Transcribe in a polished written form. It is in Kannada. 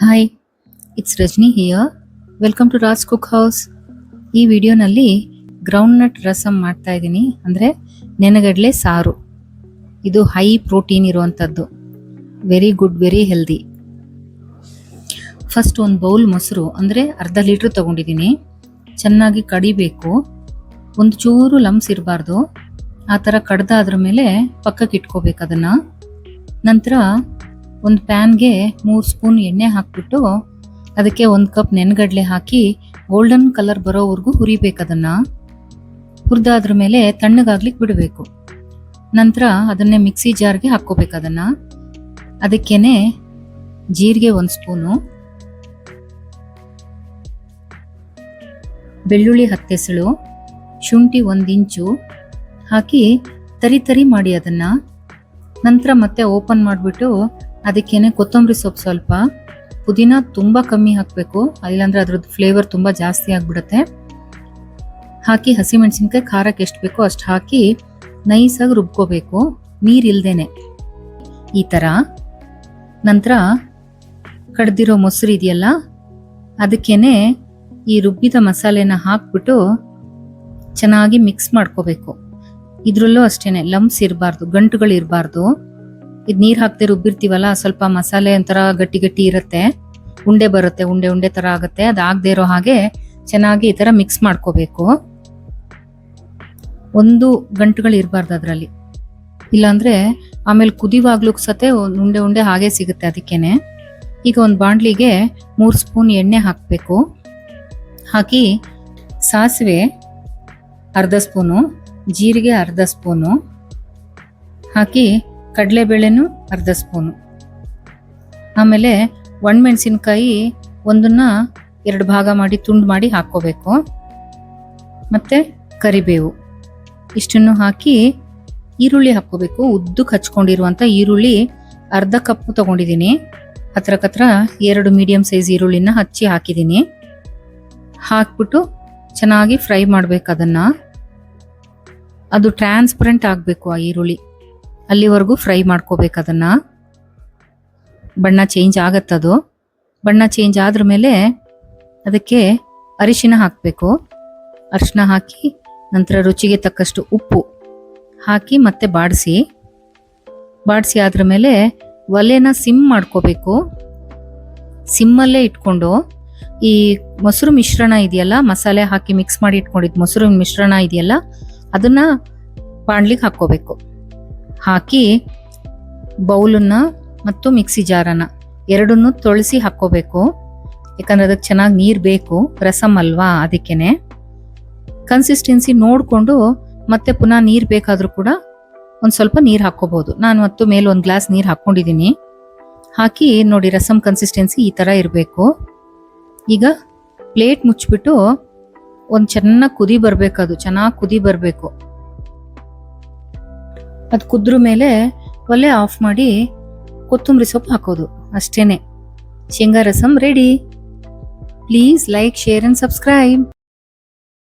Hi, it's Rajani here. Welcome to Raj cook house. ಈ ವಿಡಿಯೋನಲ್ಲಿ ಗ್ರೌಂಡ್ ನಟ್ ರಸಮ್ ಮಾಡ್ತಾ ಇದ್ದೀನಿ, ಅಂದರೆ ನೆನಗಡಲೆ ಸಾರು. ಇದು ಹೈ ಪ್ರೋಟೀನ್ ಇರುವಂಥದ್ದು, very good, very healthy. First ಒಂದು ಬೌಲ್ ಮೊಸರು, ಅಂದರೆ ಅರ್ಧ ಲೀಟ್ರ್ ತೊಗೊಂಡಿದ್ದೀನಿ. ಚೆನ್ನಾಗಿ ಕಡಿಬೇಕು, ಒಂದು ಚೂರು ಲಮ್ಸ್ ಇರಬಾರ್ದು. ಆ ಥರ ಕಡ್ದಾದ್ರ ಮೇಲೆ ಪಕ್ಕಕ್ಕೆ ಇಟ್ಕೋಬೇಕು ಅದನ್ನು. ನಂತರ ಒಂದು ಪ್ಯಾನ್ಗೆ 3 ಸ್ಪೂನ್ ಎಣ್ಣೆ ಹಾಕ್ಬಿಟ್ಟು ಅದಕ್ಕೆ 1 ಕಪ್ ನೆನಗಡಲೆ ಹಾಕಿ ಗೋಲ್ಡನ್ ಕಲರ್ ಬರೋವರೆಗೂ ಹುರಿಬೇಕು. ಅದನ್ನು ಹುರಿದಾದ್ರ ಮೇಲೆ ತಣ್ಣಗಾಗ್ಲಿಕ್ಕೆ ಬಿಡಬೇಕು. ನಂತರ ಅದನ್ನೇ ಮಿಕ್ಸಿ ಜಾರ್ಗೆ ಹಾಕ್ಕೋಬೇಕು. ಅದಕ್ಕೇನೆ ಜೀರಿಗೆ 1 ಸ್ಪೂನು, ಬೆಳ್ಳುಳ್ಳಿ 10 ಎಸಳು, ಶುಂಠಿ 1 ಇಂಚು ಹಾಕಿ ತರಿ ಮಾಡಿ ಅದನ್ನು. ನಂತರ ಮತ್ತೆ ಓಪನ್ ಮಾಡಿಬಿಟ್ಟು ಅದಕ್ಕೇನೆ ಕೊತ್ತಂಬರಿ ಸೊಪ್ಪು ಸ್ವಲ್ಪ, ಪುದೀನ ತುಂಬ ಕಮ್ಮಿ ಹಾಕಬೇಕು, ಇಲ್ಲಾಂದರೆ ಅದ್ರದ್ದು ಫ್ಲೇವರ್ ತುಂಬ ಜಾಸ್ತಿ ಆಗಿಬಿಡುತ್ತೆ. ಹಾಕಿ ಹಸಿಮೆಣಸಿನ್ಕಾಯಿ ಖಾರಕ್ಕೆ ಎಷ್ಟು ಬೇಕೋ ಅಷ್ಟು ಹಾಕಿ ನೈಸಾಗಿ ರುಬ್ಕೋಬೇಕು, ನೀರಿಲ್ದೇನೆ ಈ ಥರ. ನಂತರ ಕಡ್ದಿರೋ ಮೊಸರು ಇದೆಯಲ್ಲ, ಅದಕ್ಕೇನೆ ಈ ರುಬ್ಬಿದ ಮಸಾಲೆನ ಹಾಕ್ಬಿಟ್ಟು ಚೆನ್ನಾಗಿ ಮಿಕ್ಸ್ ಮಾಡ್ಕೋಬೇಕು. ಇದ್ರಲ್ಲೂ ಅಷ್ಟೇನೆ ಲಮ್ಸ್ ಇರಬಾರ್ದು, ಗಂಟುಗಳು ಇರಬಾರ್ದು. ಇದು ನೀರು ಹಾಕದೆ ರುಬ್ಬಿರ್ತೀವಲ್ಲ, ಸ್ವಲ್ಪ ಮಸಾಲೆ ಒಂಥರ ಗಟ್ಟಿ ಗಟ್ಟಿ ಇರುತ್ತೆ, ಉಂಡೆ ಬರುತ್ತೆ, ಉಂಡೆ ಥರ ಆಗುತ್ತೆ. ಅದಾಗದೇ ಇರೋ ಹಾಗೆ ಚೆನ್ನಾಗಿ ಈ ಥರ ಮಿಕ್ಸ್ ಮಾಡ್ಕೋಬೇಕು. ಒಂದು ಗಂಟುಗಳು ಇರಬಾರ್ದು ಅದರಲ್ಲಿ, ಇಲ್ಲಾಂದರೆ ಆಮೇಲೆ ಕುದಿವಾಗ್ಲೂ ಸತೆ ಉಂಡೆ ಹಾಗೆ ಸಿಗುತ್ತೆ. ಅದಕ್ಕೇನೆ ಈಗ ಒಂದು ಬಾಣಲಿಗೆ 3 ಸ್ಪೂನ್ ಎಣ್ಣೆ ಹಾಕಬೇಕು. ಹಾಕಿ ಸಾಸಿವೆ ಅರ್ಧ ಸ್ಪೂನು, ಜೀರಿಗೆ ಅರ್ಧ ಸ್ಪೂನು ಹಾಕಿ ಕಡಲೆಬೇಳೆನೂ ಅರ್ಧ ಸ್ಪೂನು, ಆಮೇಲೆ ಒಣಮೆಣಸಿನ್ಕಾಯಿ ಒಂದನ್ನ 2 ಭಾಗ ಮಾಡಿ ತುಂಡು ಮಾಡಿ ಹಾಕ್ಕೋಬೇಕು. ಮತ್ತು ಕರಿಬೇವು ಇಷ್ಟನ್ನು ಹಾಕಿ ಈರುಳ್ಳಿ ಹಾಕ್ಕೋಬೇಕು. ಉದ್ದಕ್ಕೆ ಹಚ್ಕೊಂಡಿರುವಂಥ ಈರುಳ್ಳಿ ಅರ್ಧ ಕಪ್ಪು ತೊಗೊಂಡಿದ್ದೀನಿ. ಹತ್ರ 2 ಮೀಡಿಯಮ್ ಸೈಜ್ ಈರುಳ್ಳಿನ ಹಚ್ಚಿ ಹಾಕಿದ್ದೀನಿ. ಹಾಕ್ಬಿಟ್ಟು ಚೆನ್ನಾಗಿ ಫ್ರೈ ಮಾಡಬೇಕು ಅದನ್ನು. ಅದು ಟ್ರಾನ್ಸ್ಪರೆಂಟ್ ಆಗಬೇಕು ಆ ಈರುಳ್ಳಿ, ಅಲ್ಲಿವರೆಗೂ ಫ್ರೈ ಮಾಡ್ಕೋಬೇಕು ಅದನ್ನು. ಬಣ್ಣ ಚೇಂಜ್ ಆಗತ್ತದು. ಬಣ್ಣ ಚೇಂಜ್ ಆದ್ರ ಮೇಲೆ ಅದಕ್ಕೆ ಅರಿಶಿನ ಹಾಕಬೇಕು. ಅರಿಶಿನ ಹಾಕಿ ನಂತರ ರುಚಿಗೆ ತಕ್ಕಷ್ಟು ಉಪ್ಪು ಹಾಕಿ ಮತ್ತೆ ಬಾಡಿಸಿ ಆದ್ರ ಮೇಲೆ ಒಲೆನ ಸಿಮ್ ಮಾಡ್ಕೋಬೇಕು. ಸಿಮ್ಮಲ್ಲೇ ಇಟ್ಕೊಂಡು ಈ ಮೊಸರು ಮಿಶ್ರಣ ಇದೆಯಲ್ಲ, ಮಸಾಲೆ ಹಾಕಿ ಮಿಕ್ಸ್ ಮಾಡಿ ಇಟ್ಕೊಂಡಿದ್ದು ಮೊಸರು ಮಿಶ್ರಣ ಇದೆಯಲ್ಲ, ಅದನ್ನ ಬಾಣ್ಲಿಗೆ ಹಾಕ್ಕೋಬೇಕು. ಹಾಕಿ ಬೌಲನ್ನ ಮತ್ತು ಮಿಕ್ಸಿ ಜಾರನ್ನ ಎರಡನ್ನೂ ತೊಳಸಿ ಹಾಕ್ಕೋಬೇಕು. ಯಾಕಂದ್ರೆ ಅದಕ್ಕೆ ಚೆನ್ನಾಗಿ ನೀರು ಬೇಕು, ರಸಮ್ ಅಲ್ವಾ, ಅದಕ್ಕೇನೆ. ಕನ್ಸಿಸ್ಟೆನ್ಸಿ ನೋಡಿಕೊಂಡು ಮತ್ತೆ ಪುನಃ ನೀರು ಬೇಕಾದರೂ ಕೂಡ ಒಂದು ಸ್ವಲ್ಪ ನೀರು ಹಾಕ್ಕೋಬಹುದು. ನಾನು ಮತ್ತು ಮೇಲೆ 1 ಗ್ಲಾಸ್ ನೀರು ಹಾಕ್ಕೊಂಡಿದ್ದೀನಿ. ಹಾಕಿ ನೋಡಿ, ರಸಮ್ ಕನ್ಸಿಸ್ಟೆನ್ಸಿ ಈ ಥರ ಇರಬೇಕು. ಈಗ ಪ್ಲೇಟ್ ಮುಚ್ಚಿಬಿಟ್ಟು ಒಂದು ಚೆನ್ನಾಗಿ ಕುದಿ ಬರಬೇಕು, ಅದು ಚೆನ್ನಾಗಿ ಕುದಿ ಬರಬೇಕು. ಅದು ಕುದ್ರ ಮೇಲೆ ಒಲೆ ಆಫ್ ಮಾಡಿ ಕೊತ್ತಂಬರಿ ಸೊಪ್ಪು ಹಾಕೋದು, ಅಷ್ಟೇನೆ. ಶೇಂಗಾ rasam ready. Please like, share and subscribe.